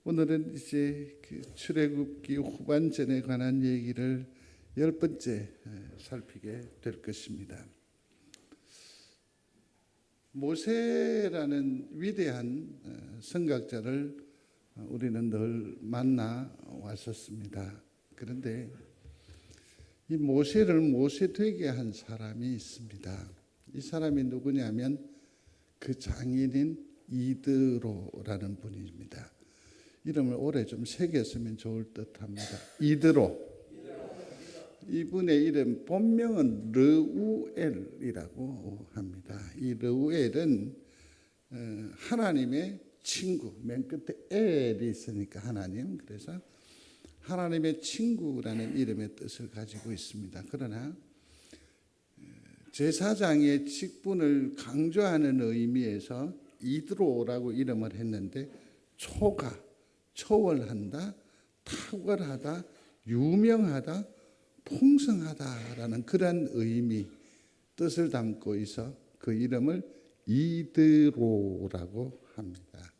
오늘은 이제 그 출애굽기 후반전에 관한 얘기를 10번째 살피게 될 것입니다. 모세라는 위대한 선각자를 우리는 늘 만나 왔었습니다. 그런데 이 모세를 모세 되게 한 사람이 있습니다. 이 사람이 누구냐면 그 장인인 이드로라는 분입니다. 이름을 오래 좀 새겼으면 좋을 듯합니다. 이드로. 이분의 이름 본명은 르우엘이라고 합니다. 이 르우엘은 하나님의 친구, 맨 끝에 엘이 있으니까 하나님, 그래서 하나님의 친구라는 이름의 뜻을 가지고 있습니다. 그러나 제사장의 직분을 강조하는 의미에서 이드로라고 이름을 했는데 초월한다, 탁월하다, 유명하다, 풍성하다라는 그런 의미, 뜻을 담고 있어 그 이름을 이드로라고 합니다.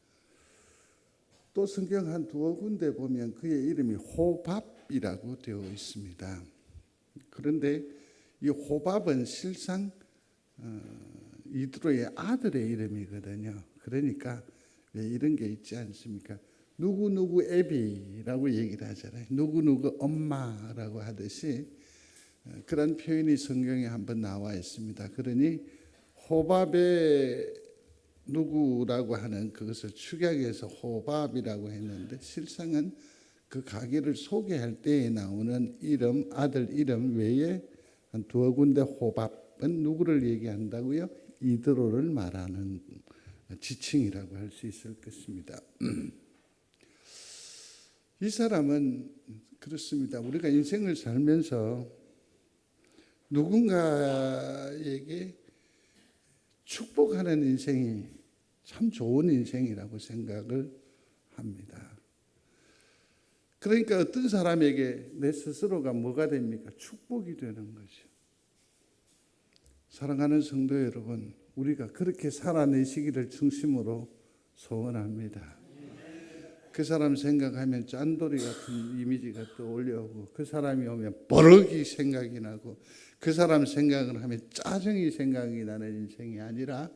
또 성경 한 두어 군데 보면 그의 이름이 호밥이라고 되어 있습니다. 그런데 이 호밥은 실상 이드로의 아들의 이름이거든요. 그러니까 왜 이런 게 있지 않습니까? 누구누구 애비라고 얘기를 하잖아요. 누구누구 엄마라고 하듯이 그런 표현이 성경에 한번 나와 있습니다. 그러니 호밥의 누구라고 하는 그것을 축약해서 호밥이라고 했는데 실상은 그 가게를 소개할 때에 나오는 이름, 아들 이름 외에 한 두어 군데 호밥은 누구를 얘기한다고요? 이드로를 말하는 지칭이라고 할 수 있을 것입니다. 이 사람은 그렇습니다. 우리가 인생을 살면서 누군가에게 축복하는 인생이 참 좋은 인생이라고 생각을 합니다. 그러니까 어떤 사람에게 내 스스로가 뭐가 됩니까? 축복이 되는 거죠. 사랑하는 성도 여러분, 우리가 그렇게 살아내시기를 중심으로 소원합니다. 그 사람 생각하면 짠돌이 같은 이미지가 떠올려오고, 그 사람이 오면 버럭이 생각이 나고, 그 사람 생각을 하면 짜증이 생각이 나는 인생이 아니라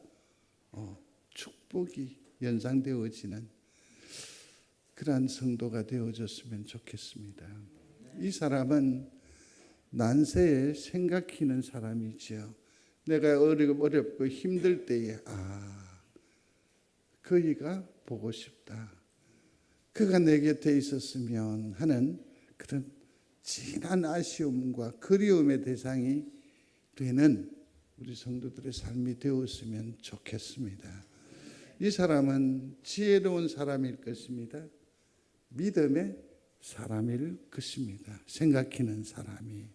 축복이 연상되어지는 그러한 성도가 되어졌으면 좋겠습니다. 이 사람은 난세에 생각히는 사람이지요. 내가 어렵고 힘들 때에 그이가 보고 싶다, 그가 내 곁에 있었으면 하는 그런 진한 아쉬움과 그리움의 대상이 되는 우리 성도들의 삶이 되었으면 좋겠습니다. 이 사람은 지혜로운 사람일 것입니다. 믿음의 사람일 것입니다. 생각하는 사람이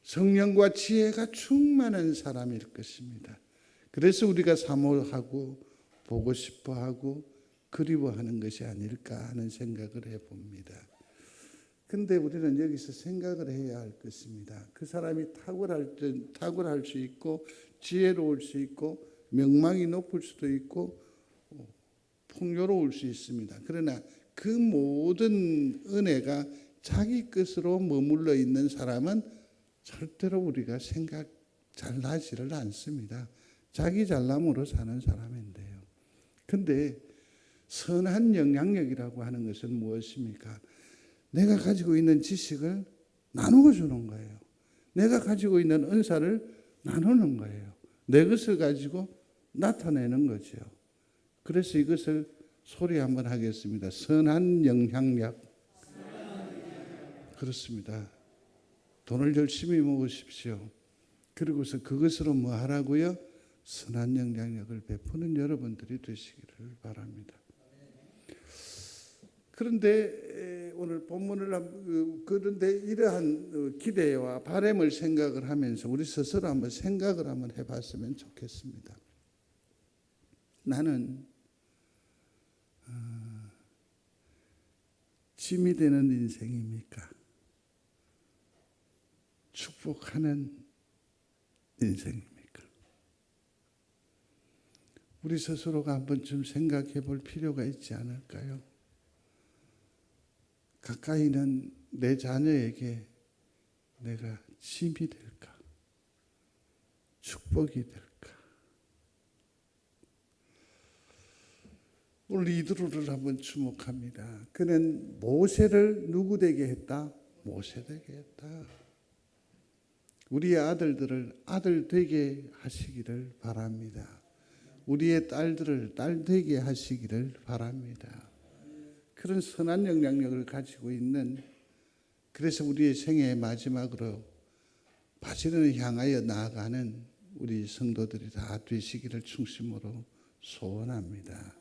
성령과 지혜가 충만한 사람일 것입니다. 그래서 우리가 사모하고 보고 싶어하고 그리워하는 것이 아닐까 하는 생각을 해봅니다. 근데 우리는 여기서 생각을 해야 할 것입니다. 그 사람이 탁월할 수 있고 지혜로울 수 있고 명망이 높을 수도 있고 풍요로울 수 있습니다. 그러나 그 모든 은혜가 자기 것으로 머물러 있는 사람은 절대로 우리가 생각 잘 나지를 않습니다. 자기 잘남으로 사는 사람인데요. 근데 선한 영향력이라고 하는 것은 무엇입니까? 내가 가지고 있는 지식을 나누어 주는 거예요. 내가 가지고 있는 은사를 나누는 거예요. 내 것을 가지고 나타내는 거죠. 그래서 이것을 소리 한번 하겠습니다. 선한 영향력. 그렇습니다. 돈을 열심히 모으십시오. 그리고서 그것으로 뭐 하라고요? 선한 영향력을 베푸는 여러분들이 되시기를 바랍니다. 그런데 오늘 본문을 그런데 이러한 기대와 바람을 생각을 하면서 우리 스스로 한번 생각을 한번 해봤으면 좋겠습니다. 나는 짐이 되는 인생입니까? 축복하는 인생입니까? 우리 스스로가 한번 좀 생각해 볼 필요가 있지 않을까요? 가까이는 내 자녀에게 내가 짐이 될까? 축복이 될까? 오늘 이드로를 한번 주목합니다. 그는 모세를 누구 되게 했다? 모세 되게 했다. 우리의 아들들을 아들 되게 하시기를 바랍니다. 우리의 딸들을 딸 되게 하시기를 바랍니다. 그런 선한 영향력을 가지고 있는, 그래서 우리의 생애의 마지막으로 바지론을 향하여 나아가는 우리 성도들이 다 되시기를 중심으로 소원합니다.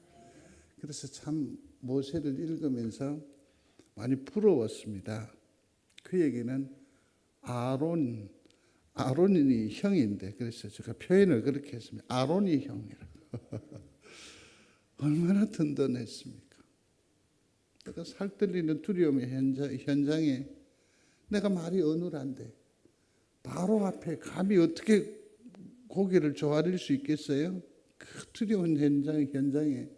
그래서 참 모세를 읽으면서 많이 부러웠습니다. 그에게는 아론이 형인데, 그래서 제가 표현을 그렇게 했습니다. 아론이 형이라고. 얼마나 든든했습니까? 내가 살떨리는 두려움의 현장에 내가 말이 어눌한데 바로 앞에 감히 어떻게 고개를 조아릴 수 있겠어요? 그 두려운 현장에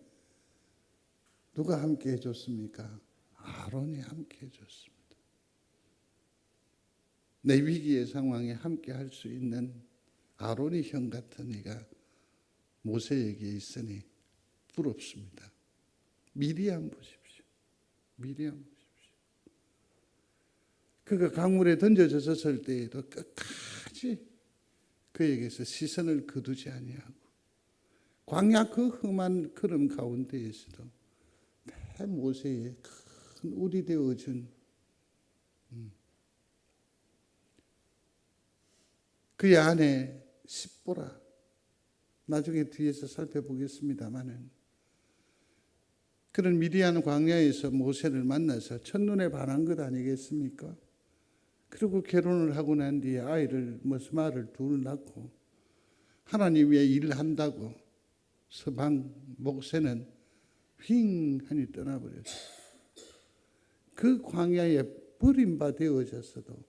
누가 함께 해줬습니까? 아론이 함께 해줬습니다. 내 위기의 상황에 함께 할 수 있는 아론이 형 같은 이가 모세에게 있으니 부럽습니다. 미리암 보십시오. 그가 강물에 던져졌을 때에도 끝까지 그에게서 시선을 거두지 아니하고 광야 그 험한 걸음 가운데에서도 매 모세의 큰 울이 되어준 그의 아내 십보라, 나중에 뒤에서 살펴보겠습니다마는 그런 미디안 광야에서 모세를 만나서 첫눈에 반한 것 아니겠습니까? 그리고 결혼을 하고 난 뒤에 아이를 머스마를 둘 낳고 하나님 위해 일한다고 서방 목새는 휑하니 떠나버렸어요. 그 광야에 버림바 되어졌어도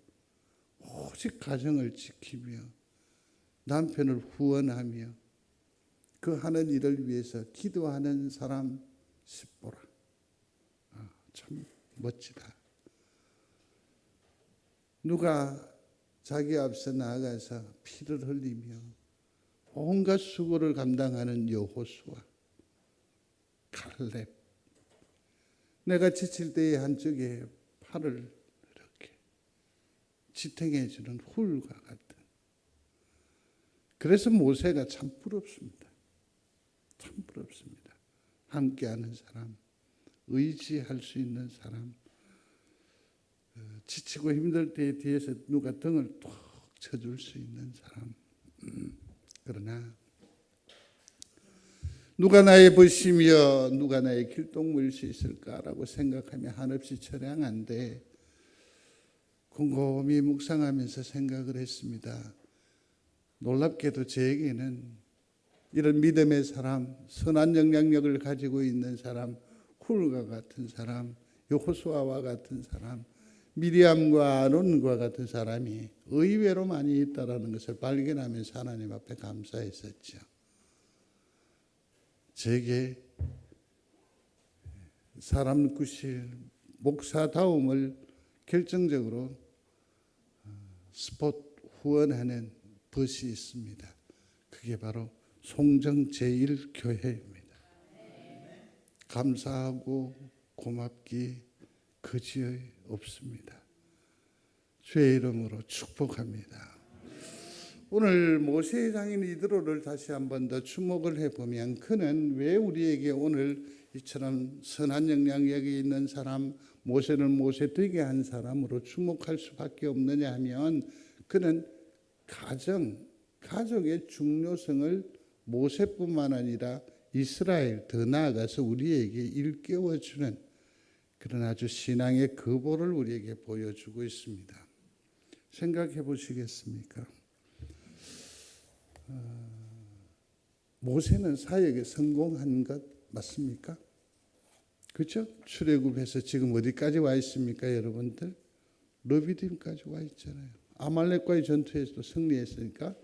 오직 가정을 지키며 남편을 후원하며 그 하는 일을 위해서 기도하는 사람 십보라. 참 멋지다. 누가 자기 앞서 나아가서 피를 흘리며 온갖 수고를 감당하는 여호수아, 칼렙. 내가 지칠 때에 한쪽에 팔을 이렇게 지탱해 주는 훌과 같은. 그래서 모세가 참 부럽습니다. 참 부럽습니다. 함께하는 사람, 의지할 수 있는 사람, 지치고 힘들 때 뒤에서 누가 등을 톡 쳐줄 수 있는 사람. 그러나 누가 나의 벗이며 누가 나의 길동무일 수 있을까라고 생각하며 한없이 처량한데 곰곰이 묵상하면서 생각을 했습니다. 놀랍게도 저에게는 이런 믿음의 사람, 선한 영향력을 가지고 있는 사람, 훌과 같은 사람, 여호수아와 같은 사람, 미리암과 아론과 같은 사람이 의외로 많이 있다라는 것을 발견하면서 하나님 앞에 감사했었죠. 제게 사람 구실, 목사다움을 결정적으로 스폿 후원하는 벗이 있습니다. 그게 바로 송정제일교회입니다. 감사하고 고맙기 그지의 없습니다. 주의 이름으로 축복합니다. 오늘 모세의 장인 이드로를 다시 한 번 더 주목을 해보면 그는 왜 우리에게 오늘 이처럼 선한 영향력이 있는 사람, 모세는 모세 되게 한 사람으로 주목할 수밖에 없느냐 하면 그는 가족의 중요성을 모세뿐만 아니라 이스라엘, 더 나아가서 우리에게 일깨워주는 그런 아주 신앙의 거보를 우리에게 보여주고 있습니다. 생각해 보시겠습니까? 모세는 사역에 성공한 것 맞습니까? 그렇죠? 출애굽해서 지금 어디까지 와 있습니까, 여러분들? 르비딤까지 와 있잖아요. 아말렉과의 전투에서도 승리했으니까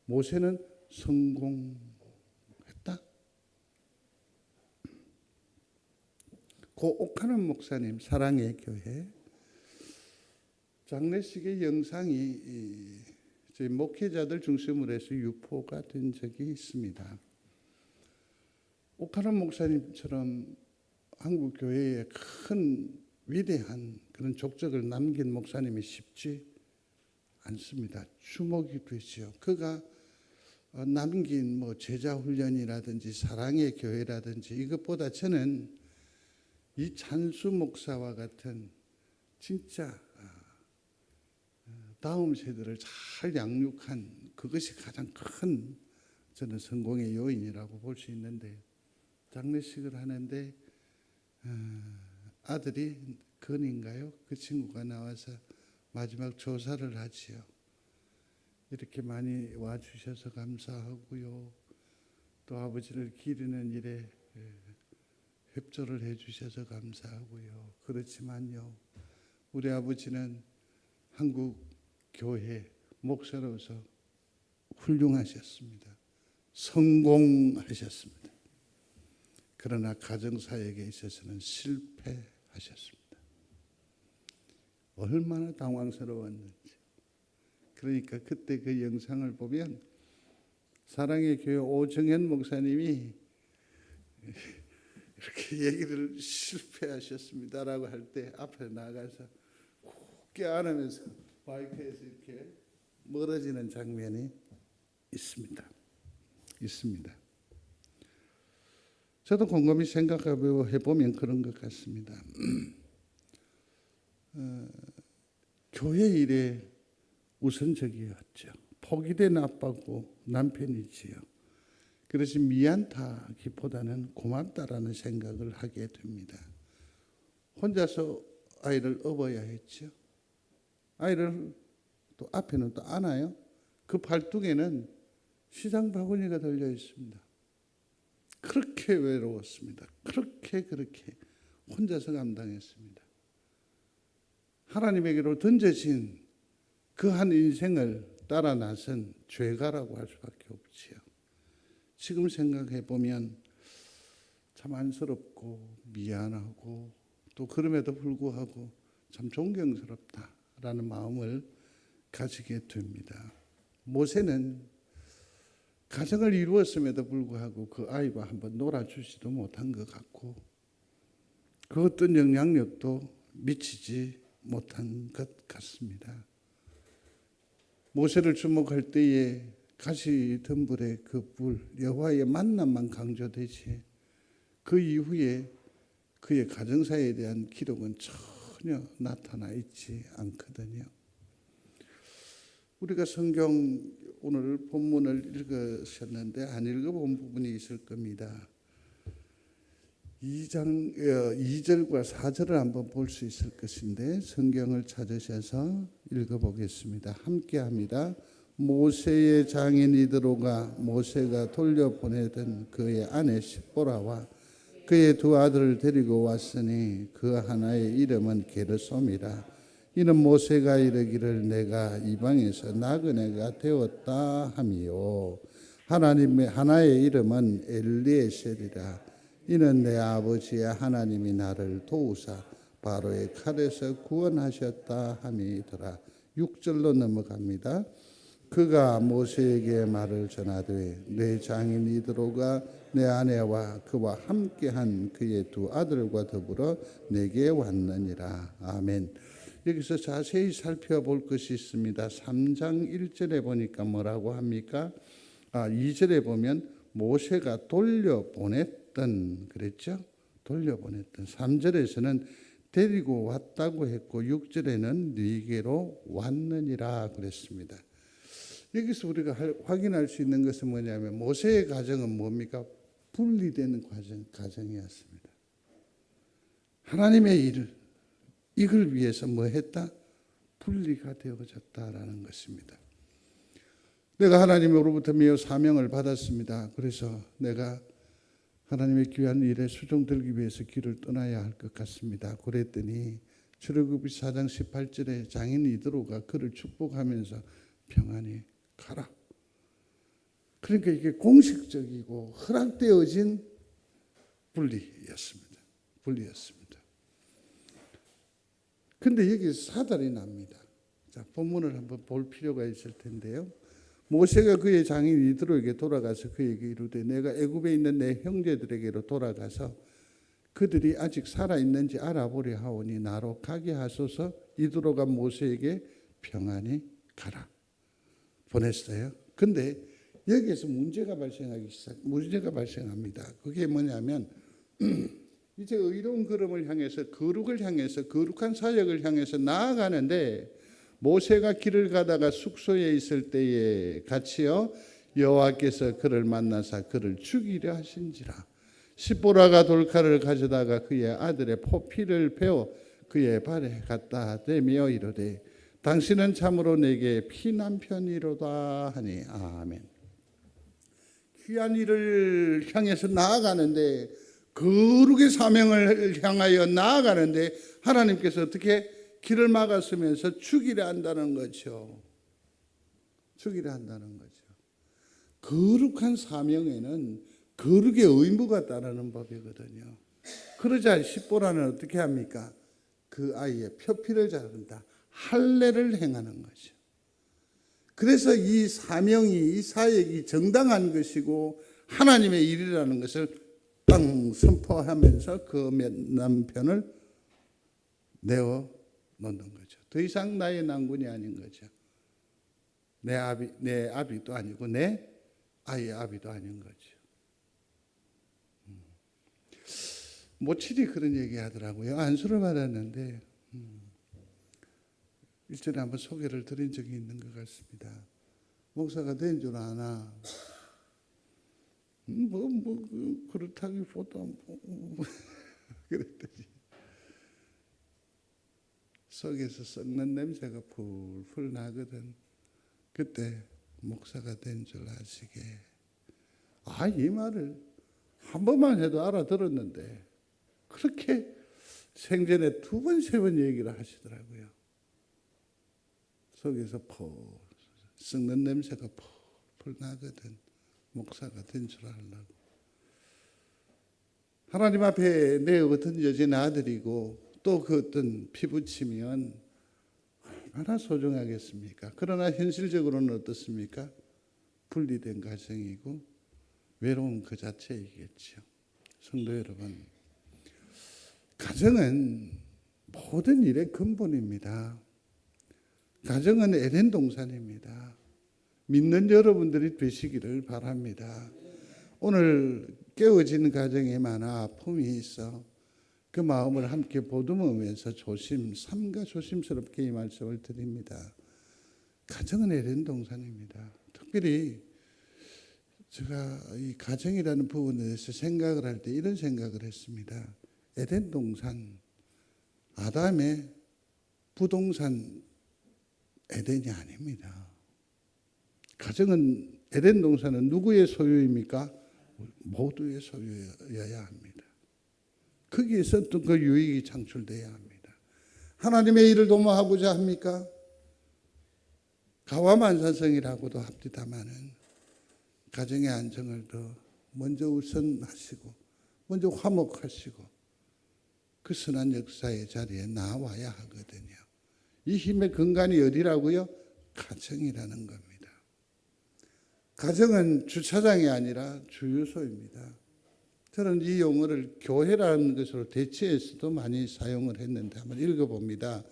모세는 성공했다. 고 옥하는 목사님 사랑의 교회 장례식의 영상이 저희 목회자들 중심으로 해서 유포가 된 적이 있습니다. 옥하는 목사님처럼 한국 교회에 큰 위대한 그런 족적을 남긴 목사님이 쉽지 않습니다. 주목이 되죠. 그가 남긴 제자 훈련이라든지 사랑의 교회라든지 이것보다 저는 이 찬수 목사와 같은 진짜 다음 세대를 잘 양육한 그것이 가장 큰 저는 성공의 요인이라고 볼 수 있는데 장례식을 하는데 아들이 건인가요? 그 친구가 나와서 마지막 조사를 하지요. 이렇게 많이 와주셔서 감사하고요. 또 아버지를 기리는 일에 협조를 해주셔서 감사하고요. 그렇지만요, 우리 아버지는 한국 교회 목사로서 훌륭하셨습니다. 성공하셨습니다. 그러나 가정사역에 있어서는 실패하셨습니다. 얼마나 당황스러웠는지. 그러니까 그때 그 영상을 보면 사랑의 교회 오정현 목사님이 이렇게 얘기를 실패하셨습니다라고 할 때 앞에 나가서 굳게 안으면서 마이크에서 이렇게 멀어지는 장면이 있습니다. 저도 곰곰이 생각해 보면 그런 것 같습니다. 교회 일에 우선적이었죠. 포기된 아빠고 남편이지요. 그래서 미안하기보다는 고맙다라는 생각을 하게 됩니다. 혼자서 아이를 업어야 했죠. 아이를 또 앞에는 또 안아요. 그 발등에는 시장 바구니가 달려 있습니다. 그렇게 외로웠습니다. 그렇게 혼자서 감당했습니다. 하나님에게로 던져진 그 한 인생을 따라 나선 죄가라고 할 수밖에 없지요. 지금 생각해 보면 참 안쓰럽고 미안하고 또 그럼에도 불구하고 참 존경스럽다라는 마음을 가지게 됩니다. 모세는 가정을 이루었음에도 불구하고 그 아이와 한번 놀아주지도 못한 것 같고 그 어떤 영향력도 미치지 못한 것 같습니다. 모세를 주목할 때에 가시 덤불의 그 불, 여호와의 만남만 강조되지 그 이후에 그의 가정사에 대한 기록은 전혀 나타나 있지 않거든요. 우리가 성경 오늘 본문을 읽으셨는데 안 읽어본 부분이 있을 겁니다. 2절과 4절을 한번 볼 수 있을 것인데 성경을 찾으셔서 읽어보겠습니다. 함께합니다. 모세의 장인 이드로가 모세가 돌려보내던 그의 아내 십보라와 그의 두 아들을 데리고 왔으니 그 하나의 이름은 게르솜이라. 이는 모세가 이르기를 내가 이방에서 나그네가 되었다 하미요. 하나님의 하나의 이름은 엘리에셀이라. 이는 내 아버지의 하나님이 나를 도우사 바로의 칼에서 구원하셨다 함이더라. 6절로 넘어갑니다. 그가 모세에게 말을 전하되 내 장인 이드로가 내 아내와 그와 함께한 그의 두 아들과 더불어 내게 왔느니라. 아멘. 여기서 자세히 살펴볼 것이 있습니다. 3장 1절에 보니까 뭐라고 합니까? 2절에 보면 모세가 돌려보냈던 그랬죠? 돌려보냈던. 3절에서는 데리고 왔다고 했고 6절에는 네게로 왔느니라 그랬습니다. 여기서 우리가 확인할 수 있는 것은 뭐냐면 모세의 가정은 뭡니까? 분리되는 가정이었습니다. 하나님의 일, 이걸 위해서 뭐 했다? 분리가 되어졌다라는 것입니다. 내가 하나님으로부터 매우 사명을 받았습니다. 그래서 내가 하나님의 귀한 일에 수종 들기 위해서 길을 떠나야 할 것 같습니다. 그랬더니 출애굽기 4장 18절에 장인 이드로가 그를 축복하면서 평안히 가라. 그러니까 이게 공식적이고 허락되어진 분리였습니다. 분리였습니다. 근데 여기 사달이 납니다. 자, 본문을 한번 볼 필요가 있을 텐데요. 모세가 그의 장인 이드로에게 돌아가서 그에게 이르되 내가 애굽에 있는 내 형제들에게로 돌아가서 그들이 아직 살아있는지 알아보려 하오니 나로 가게 하소서. 이드로가 모세에게 평안히 가라 보냈어요. 근데 여기에서 문제가 발생합니다. 그게 뭐냐면 이제 의로운 걸음을 향해서 거룩을 향해서 거룩한 사역을 향해서 나아가는데 모세가 길을 가다가 숙소에 있을 때에 같이요 여호와께서 그를 만나사 그를 죽이려 하신지라. 시보라가 돌칼을 가져다가 그의 아들의 포피를 베어 그의 발에 갖다 대며 이르되 당신은 참으로 내게 피난편이로다 하니 아멘. 귀한 일을 향해서 나아가는데 거룩의 사명을 향하여 나아가는데 하나님께서 어떻게 길을 막았으면서 죽이려 한다는 거죠. 죽이려 한다는 거죠. 거룩한 사명에는 거룩의 의무가 따르는 법이거든요. 그러자 십보라는 어떻게 합니까? 그 아이의 표피를 자른다. 할례를 행하는 거죠. 그래서 이 사명이 이 사역이 정당한 것이고 하나님의 일이라는 것을 땅 선포하면서 그 남편을 내어 놓는 거죠. 더 이상 나의 난군이 아닌 거죠. 내 아비도 아니고 내 아이의 아비도 아닌 거죠. 모칠이 그런 얘기 하더라고요. 안수를 받았는데 일전에 한번 소개를 드린 적이 있는 것 같습니다. 목사가 된 줄 아나? 그렇다기보다 그랬더니 속에서 썩는 냄새가 풀풀 나거든. 그때 목사가 된 줄 아시게. 이 말을 한 번만 해도 알아들었는데 그렇게 생전에 2번, 3번 얘기를 하시더라고요. 속에서 썩는 냄새가 풀풀 나거든. 목사가 된 줄 알라고. 하나님 앞에 내어 던져진 아들이고 또 그 어떤 피부치면 얼마나 소중하겠습니까? 그러나 현실적으로는 어떻습니까? 분리된 가정이고 외로운 그 자체이겠죠. 성도 여러분, 가정은 모든 일의 근본입니다. 가정은 에덴 동산입니다. 믿는 여러분들이 되시기를 바랍니다. 오늘 깨어진 가정에 많아 아픔이 있어 그 마음을 함께 보듬으면서 삼가 조심스럽게 이 말씀을 드립니다. 가정은 에덴 동산입니다. 특별히 제가 이 가정이라는 부분에 대해서 생각을 할 때 이런 생각을 했습니다. 에덴 동산, 아담의 부동산 에덴이 아닙니다. 가정은 에덴 동산은 누구의 소유입니까? 모두의 소유여야 합니다. 거기에서 또 그 유익이 창출돼야 합니다. 하나님의 일을 도모하고자 합니까? 가와만사성이라고도 합니다마는 가정의 안정을 더 먼저 우선하시고 먼저 화목하시고 그 선한 역사의 자리에 나와야 하거든요. 이 힘의 근간이 어디라고요? 가정이라는 겁니다. 가정은 주차장이 아니라 주유소입니다. 저는 이 용어를 교회라는 것으로 대체해서도 많이 사용을 했는데 한번 읽어봅니다.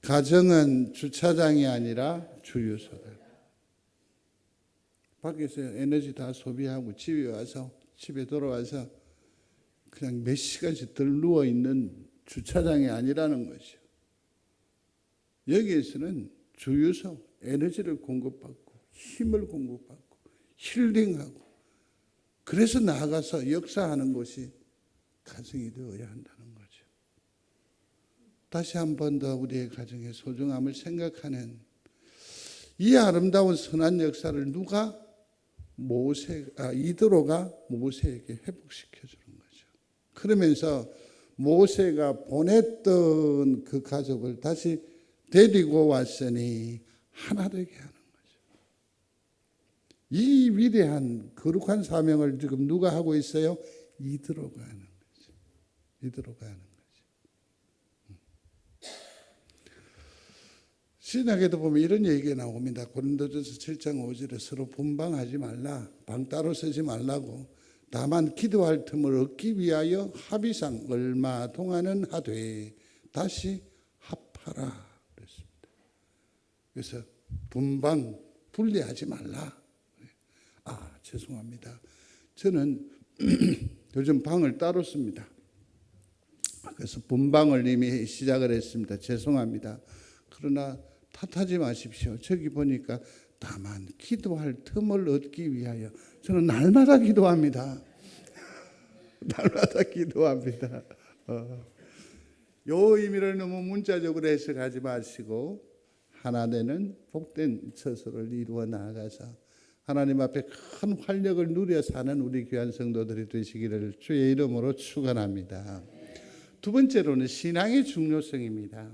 가정은 주차장이 아니라 주유소다. 밖에서 에너지 다 소비하고 집에 돌아와서 그냥 몇 시간씩 덜 누워있는 주차장이 아니라는 것이죠. 여기에서는 주유소, 에너지를 공급받고 힘을 공급받고 힐링하고 그래서 나아가서 역사하는 것이 가정이 되어야 한다는 거죠. 다시 한 번 더 우리의 가정의 소중함을 생각하는 이 아름다운 선한 역사를 이드로가 모세에게 회복시켜 주는 거죠. 그러면서 모세가 보냈던 그 가족을 다시 데리고 왔으니 하나 되게 하는 거죠. 이 위대한 거룩한 사명을 지금 누가 하고 있어요? 이드로가 하는 거죠. 이대로 가는 거지. 신약에도 보면 이런 얘기가 나옵니다. 고린도전서 7장 5절에 서로 분방하지 말라, 방 따로 쓰지 말라고, 다만 기도할 틈을 얻기 위하여 합의상 얼마 동안은 하되 다시 합하라 그랬습니다. 그래서 분방, 분리하지 말라. 죄송합니다. 저는 요즘 방을 따로 씁니다. 그래서 분방을 이미 시작을 했습니다. 죄송합니다. 그러나 탓하지 마십시오. 저기 보니까 다만 기도할 틈을 얻기 위하여, 저는 날마다 기도합니다. 날마다 기도합니다. 요 의미를 너무 문자적으로 해석하지 마시고 하나 되는 복된 처소를 이루어 나아가서 하나님 앞에 큰 활력을 누려 사는 우리 귀한 성도들이 되시기를 주의 이름으로 축원합니다. 두 번째로는 신앙의 중요성입니다.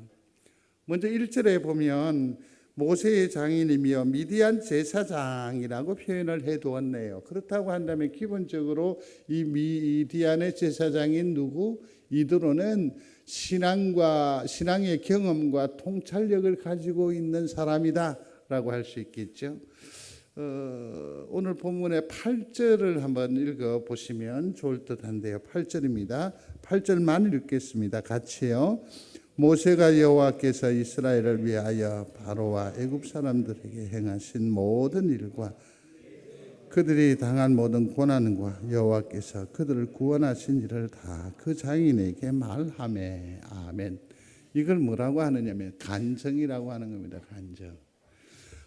먼저 1절에 보면 모세의 장인이며 미디안 제사장이라고 표현을 해두었네요. 그렇다고 한다면 기본적으로 이 미디안의 제사장인 누구? 이드로는 신앙의 경험과 통찰력을 가지고 있는 사람이다라고 할 수 있겠죠. 오늘 본문의 8절을 한번 읽어보시면 좋을 듯한데요. 8절입니다. 8절만 읽겠습니다. 같이요. 모세가 여호와께서 이스라엘을 위하여 바로와 애굽 사람들에게 행하신 모든 일과 그들이 당한 모든 고난과 여호와께서 그들을 구원하신 일을 다 그 장인에게 말하매. 아멘. 이걸 뭐라고 하느냐면 간정이라고 하는 겁니다. 간정.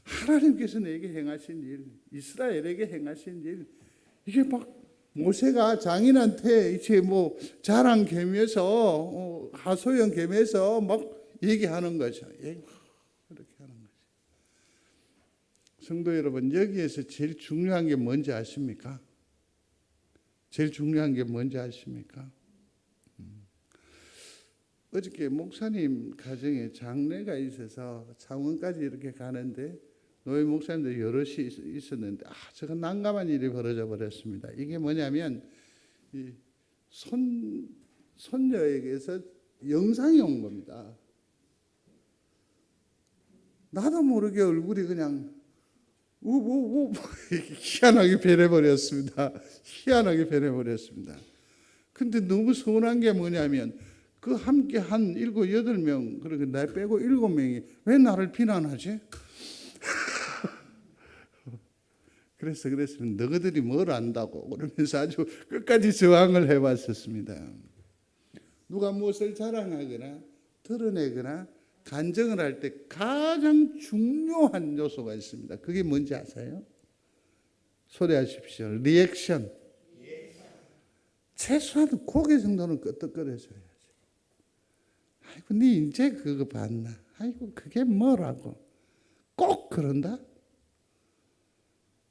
하나님께서 내게 행하신 일, 이스라엘에게 행하신 일, 이게 막 모세가 장인한테 이제 뭐 자랑 겸해서 하소연 겸해서 막 얘기하는 거죠. 그렇게 하는 거죠. 성도 여러분, 여기에서 제일 중요한 게 뭔지 아십니까? 제일 중요한 게 뭔지 아십니까? 어저께 목사님 가정에 장례가 있어서 창원까지 이렇게 가는데 노예 목사님들 여럿이 있었는데 저거 난감한 일이 벌어져 버렸습니다. 이게 뭐냐면 이 손녀에게서 영상이 온 겁니다. 나도 모르게 얼굴이 그냥 우우우 희한하게 변해버렸습니다. 희한하게 변해버렸습니다. 근데 너무 서운한 게 뭐냐면 그 함께 한 7, 8명, 그리고 나 빼고 7명이 왜 나를 비난하지? 그랬으면 너희들이 뭘 안다고 그러면서 아주 끝까지 저항을 해왔었습니다. 누가 무엇을 자랑하거나 드러내거나 간증을 할 때 가장 중요한 요소가 있습니다. 그게 뭔지 아세요? 소리하십시오. 리액션. 최소한 고개 정도는 끄덕거려줘야지. 아이고, 네 이제 그거 봤나? 아이고, 그게 뭐라고? 꼭 그런다?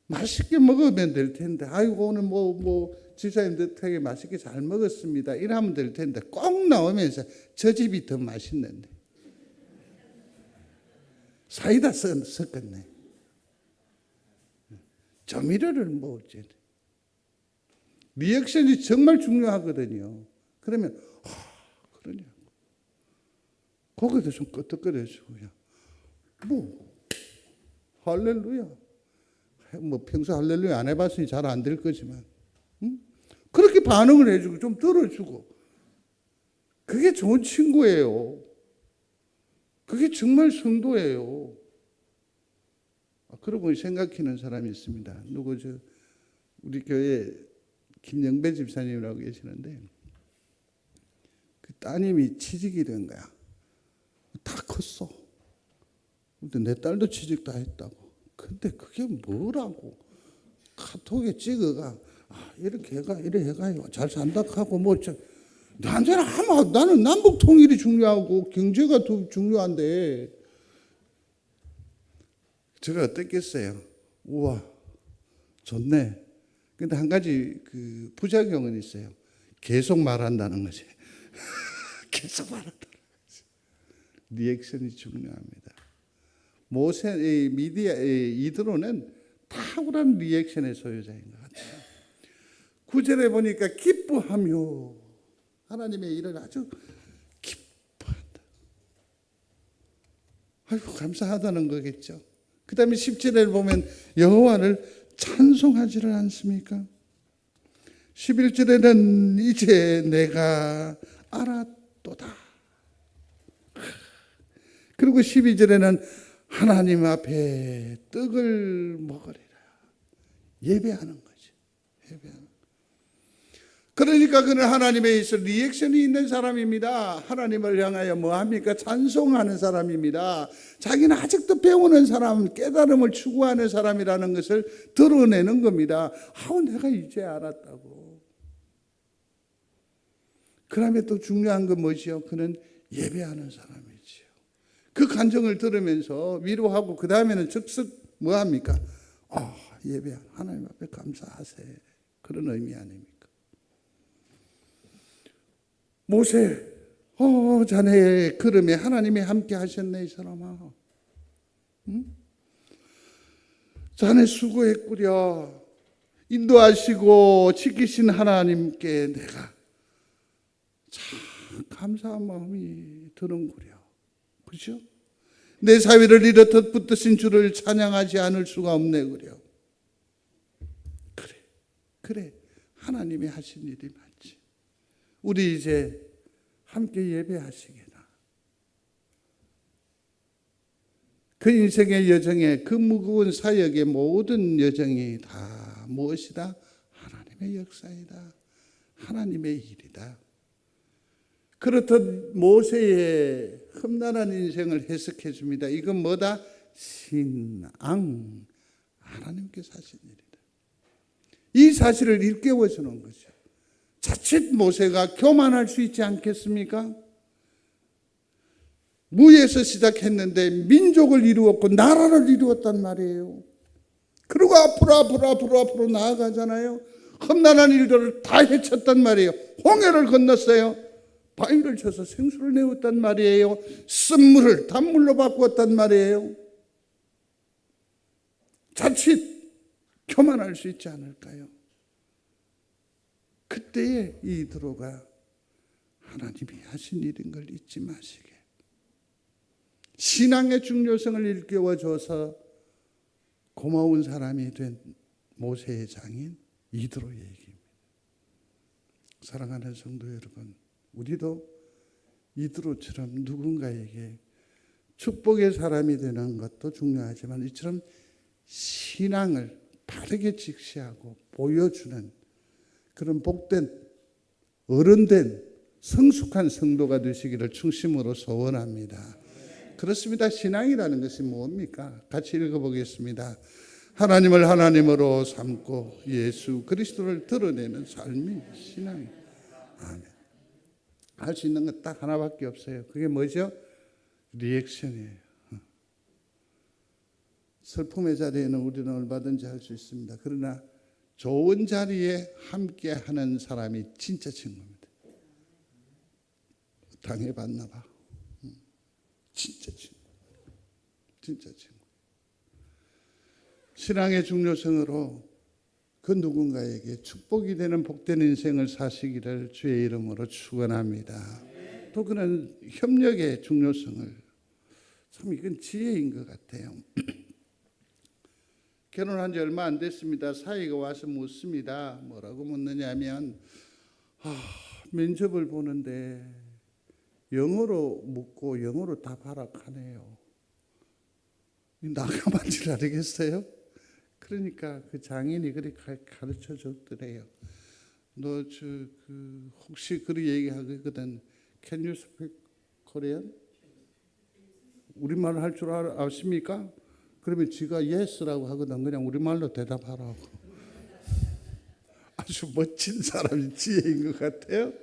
맛있게 먹으면 될 텐데, 아이고, 오늘 집사님들 되게 맛있게 잘 먹었습니다. 이러면 될 텐데, 꼭 나오면서 저 집이 더 맛있는데. 사이다 섞었네. 조미료를 어째. 리액션이 정말 중요하거든요. 그러면, 그러냐. 고개도 좀 끄덕거려주고, 할렐루야. 평소 할렐루야 안 해봤으니 잘 안 될 거지만, 그렇게 반응을 해주고, 좀 들어주고, 그게 좋은 친구예요. 그게 정말 성도예요. 그러고 생각하는 사람이 있습니다. 누구죠? 우리 교회 김영배 집사님이라고 계시는데, 그 따님이 취직이 된 거야. 다 컸어. 근데 내 딸도 취직 다 했다고. 근데 그게 뭐라고? 카톡에 찍어가 이렇게 해가 이래 해가 잘 산다 하고 나는 남북 통일이 중요하고 경제가 더 중요한데 제가 어땠겠어요? 우와 좋네. 근데 한 가지 그 부작용은 있어요. 계속 말한다는 거지. 계속 말한다는 거지. 리액션이 중요합니다. 이드로는 탁월한 리액션의 소유자인 것 같아요. 9절에 보니까 기뻐하며 하나님의 일을 아주 기뻐한다. 아이고 감사하다는 거겠죠. 그 다음에 17절을 보면 여호와를 찬송하지를 않습니까? 11절에는 이제 내가 알았도다. 그리고 12절에는 하나님 앞에 떡을 먹으리라. 예배하는 거지. 예배하는. 그러니까 그는 하나님에 있어 리액션이 있는 사람입니다. 하나님을 향하여 뭐합니까? 찬송하는 사람입니다. 자기는 아직도 배우는 사람, 깨달음을 추구하는 사람이라는 것을 드러내는 겁니다. 내가 이제 알았다고. 그 다음에 또 중요한 건 뭐지요? 그는 예배하는 사람이지요. 그 간증을 들으면서 위로하고 그 다음에는 즉석 뭐합니까? 예배 하나님 앞에 감사하세. 그런 의미 아닙니까? 모세, 자네의 걸음에 하나님이 함께 하셨네, 이 사람아. 응? 자네 수고했구려. 인도하시고 지키신 하나님께 내가 참 감사한 마음이 드는구려. 그죠? 내 사위를 이렇듯 붙드신 주를 찬양하지 않을 수가 없네, 그려. 그래. 하나님이 하신 일이 맞지. 우리 이제 함께 예배하시게나. 그 인생의 여정에 그 무거운 사역의 모든 여정이 다 무엇이다? 하나님의 역사이다. 하나님의 일이다. 그렇듯 모세의 험난한 인생을 해석해 줍니다. 이건 뭐다? 신앙. 하나님께서 하신 일이다. 이 사실을 일깨워 주는 거죠. 자칫 모세가 교만할 수 있지 않겠습니까? 무에서 시작했는데 민족을 이루었고 나라를 이루었단 말이에요. 그리고 앞으로 나아가잖아요. 험난한 일들을 다 헤쳤단 말이에요. 홍해를 건넜어요. 바위를 쳐서 생수를 내었단 말이에요. 쓴물을 단물로 바꾸었단 말이에요. 자칫 교만할 수 있지 않을까요? 그때의 이 드로가 하나님이 하신 일인 걸 잊지 마시게. 신앙의 중요성을 일깨워줘서 고마운 사람이 된 모세의 장인 이드로의 얘기입니다. 사랑하는 성도 여러분, 우리도 이드로처럼 누군가에게 축복의 사람이 되는 것도 중요하지만 이처럼 신앙을 바르게 직시하고 보여주는 그런 복된 어른된 성숙한 성도가 되시기를 충심으로 소원합니다. 그렇습니다. 신앙이라는 것이 뭡니까? 같이 읽어보겠습니다. 하나님을 하나님으로 삼고 예수 그리스도를 드러내는 삶이 신앙이에요. 아멘. 할 수 있는 것 딱 하나밖에 없어요. 그게 뭐죠? 리액션이에요. 슬픔의 자리에는 우리는 얼마든지 할 수 있습니다. 그러나 좋은 자리에 함께하는 사람이 진짜 친구입니다. 당해봤나 봐. 진짜 친구. 진짜 친구. 신앙의 중요성으로 그 누군가에게 축복이 되는 복된 인생을 사시기를 주의 이름으로 축원합니다. 또 그는 협력의 중요성을, 참 이건 지혜인 것 같아요. 결혼한 지 얼마 안 됐습니다. 사위가 와서 묻습니다. 뭐라고 묻느냐면 면접을 보는데 영어로 묻고 영어로 답하라 하네요. 나가만 줄 알겠어요? 그러니까 그 장인이 그렇게 가르쳐 줬더래요. 너 혹시 그렇게 얘기하거든. Can you speak Korean? 우리말 할 줄 아십니까? 그러면 지가 yes라고 하거든. 그냥 우리말로 대답하라고. 아주 멋진 사람이 지혜인 것 같아요.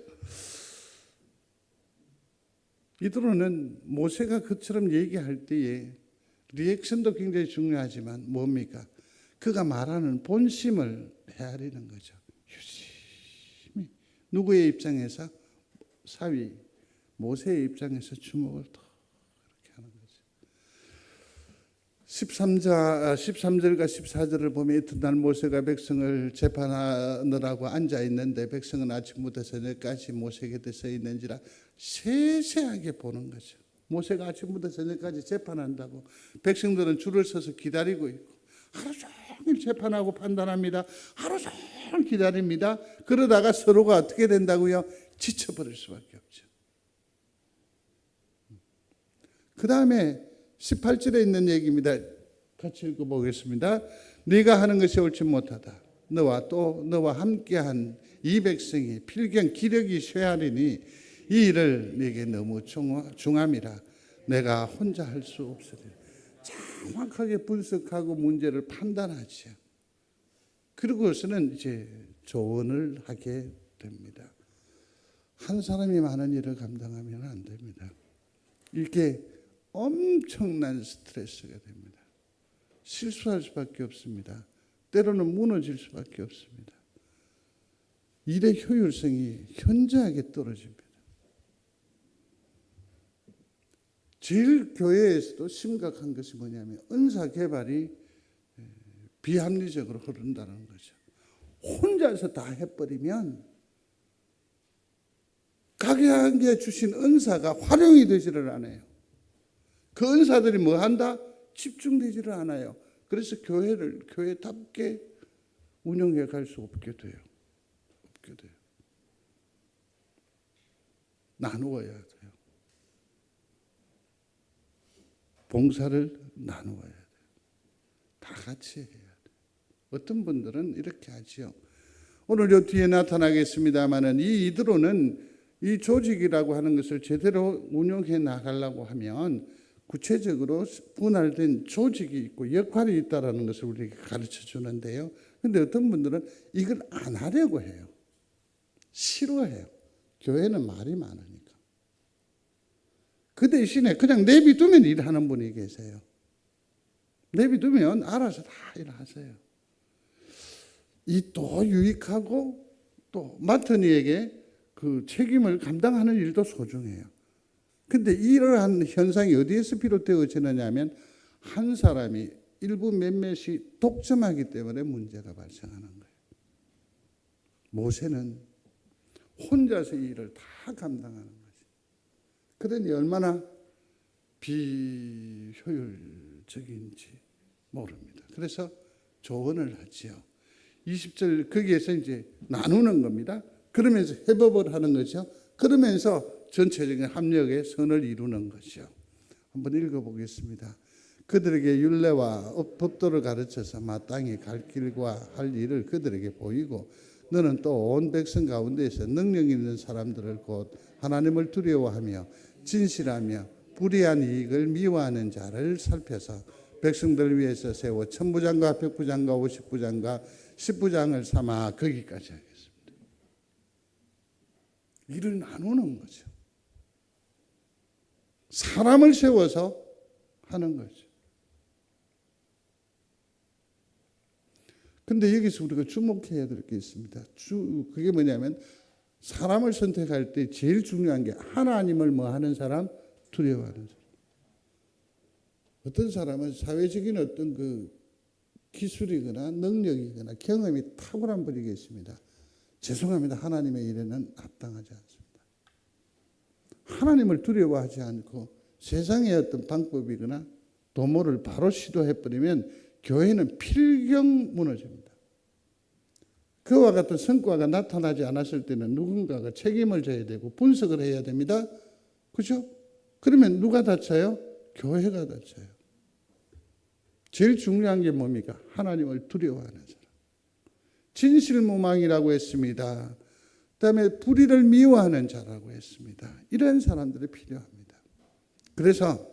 이드로는 모세가 그처럼 얘기할 때에 리액션도 굉장히 중요하지만 뭡니까? 그가 말하는 본심을 헤아리는 거죠. 유심히 누구의 입장에서? 사위 모세의 입장에서 주목을 더 그렇게 하는 거죠. 13절과 14절을 보면 이튿날 모세가 백성을 재판하느라고 앉아 있는데 백성은 아침부터 저녁까지 모세 곁에 서 있는지라 세세하게 보는 거죠. 모세가 아침부터 저녁까지 재판한다고 백성들은 줄을 서서 기다리고 있고 하루 종일 재판하고 판단합니다. 하루 종일 기다립니다. 그러다가 서로가 어떻게 된다고요? 지쳐버릴 수밖에 없죠. 그 다음에 18절에 있는 얘기입니다. 같이 읽어보겠습니다. 네가 하는 것이 옳지 못하다. 너와 또 너와 함께한 이 백성이 필경 기력이 쇠하리니 이 일을 네게 너무 중함이라 내가 혼자 할 수 없으리. 정확하게 분석하고 문제를 판단하죠. 그러고서는 이제 조언을 하게 됩니다. 한 사람이 많은 일을 감당하면 안 됩니다. 이게 엄청난 스트레스가 됩니다. 실수할 수밖에 없습니다. 때로는 무너질 수밖에 없습니다. 일의 효율성이 현저하게 떨어집니다. 제일 교회에서도 심각한 것이 뭐냐면 은사 개발이 비합리적으로 흐른다는 거죠. 혼자서 다 해버리면 각양에게 주신 은사가 활용이 되지를 않아요. 그 은사들이 뭐 한다? 집중되지를 않아요. 그래서 교회를 교회답게 운영해 갈 수 없게 돼요. 나누어야 돼요. 봉사를 나누어야 돼요. 다 같이 해야 돼요. 어떤 분들은 이렇게 하죠. 오늘 요 뒤에 나타나겠습니다만은 이 이드로는 이 조직이라고 하는 것을 제대로 운영해 나가려고 하면 구체적으로 분할된 조직이 있고 역할이 있다는 것을 우리에게 가르쳐 주는데요. 그런데 어떤 분들은 이걸 안 하려고 해요. 싫어해요. 교회는 말이 많으니까. 그 대신에 그냥 내비두면 일하는 분이 계세요. 내비두면 알아서 다 일하세요. 이 또 유익하고 또 맡은 이에게 그 책임을 감당하는 일도 소중해요. 근데 이러한 현상이 어디에서 비롯되어지느냐 하면 한 사람이 일부 몇몇이 독점하기 때문에 문제가 발생하는 거예요. 모세는 혼자서 이 일을 다 감당하는 거죠. 그러니 얼마나 비효율적인지 모릅니다. 그래서 조언을 하지요. 20절 거기에서 이제 나누는 겁니다. 그러면서 협업을 하는 거죠. 그러면서 전체적인 합력의 선을 이루는 것이요. 한번 읽어보겠습니다. 그들에게 율례와 법도를 가르쳐서 마땅히 갈 길과 할 일을 그들에게 보이고 너는 또 온 백성 가운데에서 능력 있는 사람들을 곧 하나님을 두려워하며 진실하며 불의한 이익을 미워하는 자를 살펴서 백성들을 위해서 세워 천부장과 백부장과 50부장과 10부장을 삼아 거기까지 하겠습니다. 일을 나누는 거죠. 사람을 세워서 하는 거죠. 근데 여기서 우리가 주목해야 될 게 있습니다. 그게 뭐냐면 사람을 선택할 때 제일 중요한 게 하나님을 뭐 하는 사람? 두려워하는 사람. 어떤 사람은 사회적인 어떤 그 기술이거나 능력이거나 경험이 탁월한 분이 계십니다. 죄송합니다. 하나님의 일에는 합당하지 않습니다. 하나님을 두려워하지 않고 세상의 어떤 방법이거나 도모를 바로 시도해버리면 교회는 필경 무너집니다. 그와 같은 성과가 나타나지 않았을 때는 누군가가 책임을 져야 되고 분석을 해야 됩니다. 그렇죠? 그러면 누가 다쳐요? 교회가 다쳐요. 제일 중요한 게 뭡니까? 하나님을 두려워하는 사람. 진실무망이라고 했습니다. 그다음에 불의를 미워하는 자라고 했습니다. 이런 사람들이 필요합니다. 그래서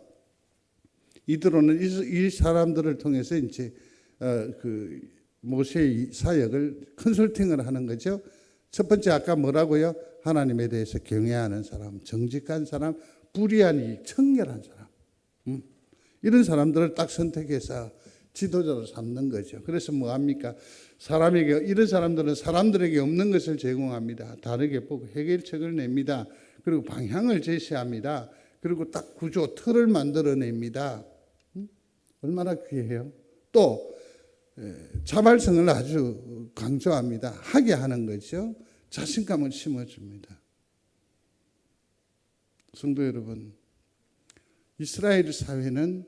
이드로는 이 사람들을 통해서 이제 그 모세의 사역을 컨설팅을 하는 거죠. 첫 번째 아까 뭐라고요? 하나님에 대해서 경외하는 사람, 정직한 사람, 불의한 이익, 청결한 사람. 이런 사람들을 딱 선택해서 지도자로 삼는 거죠. 그래서 뭐 합니까? 사람에게 이런 사람들은 사람들에게 없는 것을 제공합니다. 다르게 보고 해결책을 냅니다. 그리고 방향을 제시합니다. 그리고 딱 구조, 틀을 만들어냅니다. 얼마나 귀해요. 또 자발성을 아주 강조합니다. 하게 하는 거죠. 자신감을 심어줍니다. 성도 여러분, 이스라엘 사회는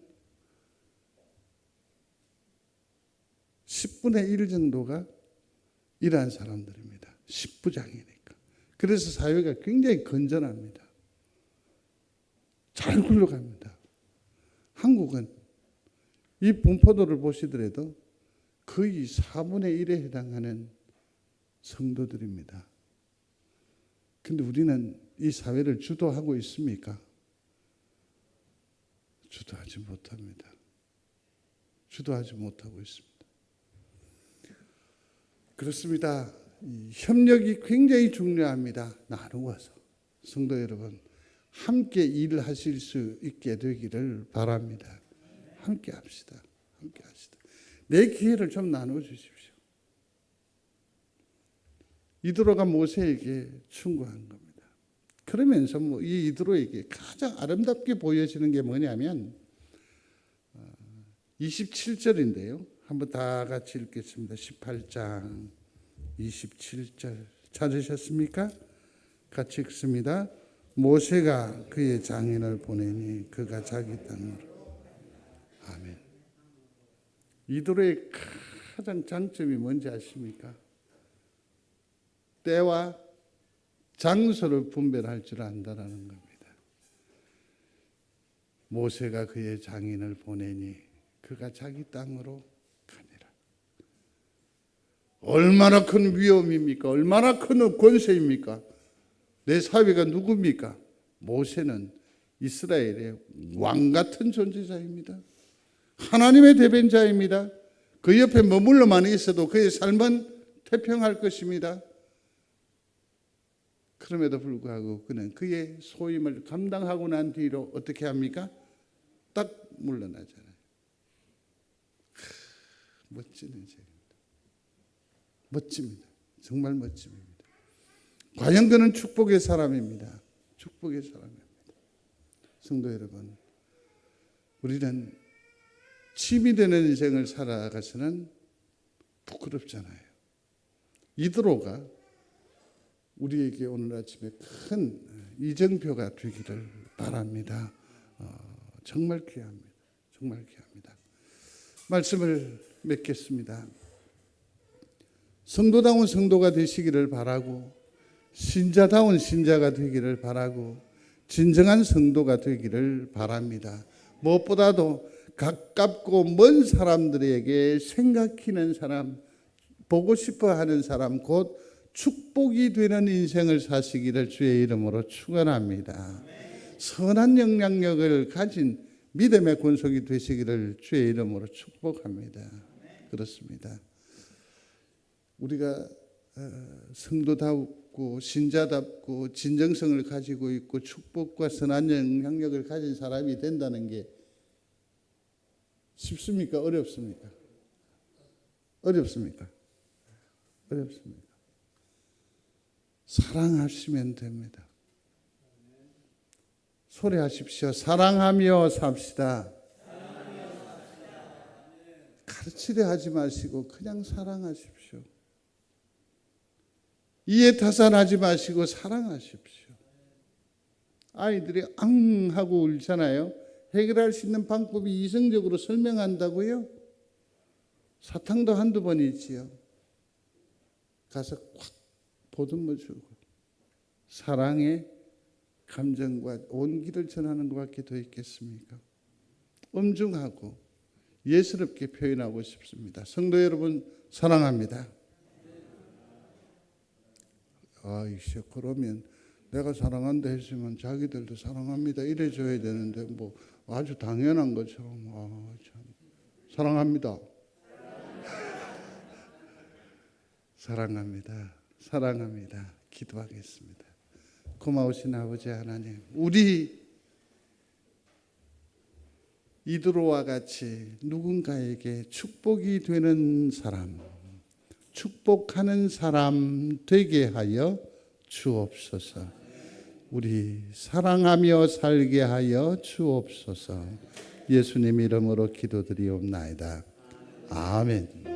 10분의 1 정도가 일하는 사람들입니다. 10부장이니까. 그래서 사회가 굉장히 건전합니다. 잘 굴러갑니다. 한국은 이 분포도를 보시더라도 거의 4분의 1에 해당하는 성도들입니다. 근데 우리는 이 사회를 주도하고 있습니까? 주도하지 못합니다. 주도하지 못하고 있습니다. 그렇습니다. 협력이 굉장히 중요합니다. 나누어서. 성도 여러분, 함께 일하실 수 있게 되기를 바랍니다. 함께 합시다. 함께 합시다. 내 기회를 좀 나눠 주십시오. 이드로가 모세에게 충고한 겁니다. 그러면서 이 이드로에게 가장 아름답게 보여지는 게 뭐냐면 27절인데요. 한번 다 같이 읽겠습니다. 18장 27절 찾으셨습니까? 같이 읽습니다. 모세가 그의 장인을 보내니 그가 자기 땅으로. 아멘. 이드로의 가장 장점이 뭔지 아십니까? 때와 장소를 분별할 줄 안다라는 겁니다. 모세가 그의 장인을 보내니 그가 자기 땅으로 가니라. 얼마나 큰 위험입니까? 얼마나 큰 권세입니까? 내 사위가 누굽니까? 모세는 이스라엘의 왕 같은 존재자입니다. 하나님의 대변자입니다. 그 옆에 머물러만 있어도 그의 삶은 태평할 것입니다. 그럼에도 불구하고 그는 그의 소임을 감당하고 난 뒤로 어떻게 합니까? 딱 물러나잖아요. 멋진 인생입니다. 멋집니다. 정말 멋집니다. 과연 그는 축복의 사람입니다. 축복의 사람입니다. 성도 여러분, 우리는 침이 되는 인생을 살아가서는 부끄럽잖아요. 이드로가 우리에게 오늘 아침에 큰 이정표가 되기를 바랍니다. 정말 귀합니다. 정말 귀합니다. 말씀을 맺겠습니다. 성도다운 성도가 되시기를 바라고, 신자다운 신자가 되기를 바라고, 진정한 성도가 되기를 바랍니다. 무엇보다도 가깝고 먼 사람들에게 생각히는 사람, 보고 싶어 하는 사람, 곧 축복이 되는 인생을 사시기를 주의 이름으로 축원합니다. 선한 영향력을 가진 믿음의 권속이 되시기를 주의 이름으로 축복합니다. 그렇습니다. 우리가 성도답고 신자답고 진정성을 가지고 있고 축복과 선한 영향력을 가진 사람이 된다는 게 쉽습니까? 어렵습니까? 어렵습니까? 어렵습니까? 사랑하시면 됩니다. 소리하십시오. 사랑하며 삽시다. 가르치려 하지 마시고 그냥 사랑하십시오. 이해 타산하지 마시고 사랑하십시오. 아이들이 앙 하고 울잖아요. 해결할 수 있는 방법이 이성적으로 설명한다고요? 사탕도 한두 번이지요. 가서 콱 보듬어 주고 사랑의 감정과 온기를 전하는 것밖에 더 있겠습니까? 엄중하고 예스럽게 표현하고 싶습니다. 성도 여러분 사랑합니다. 아이씨, 그러면 내가 사랑한다 했으면 자기들도 사랑합니다 이래줘야 되는데 뭐 아주 당연한 것처럼 참. 사랑합니다. 사랑합니다. 사랑합니다. 기도하겠습니다. 고마우신 아버지 하나님, 우리 이드로와 같이 누군가에게 축복이 되는 사람, 축복하는 사람 되게 하여 주옵소서. 우리 사랑하며 살게 하여 주옵소서. 예수님 이름으로 기도드리옵나이다. 아멘.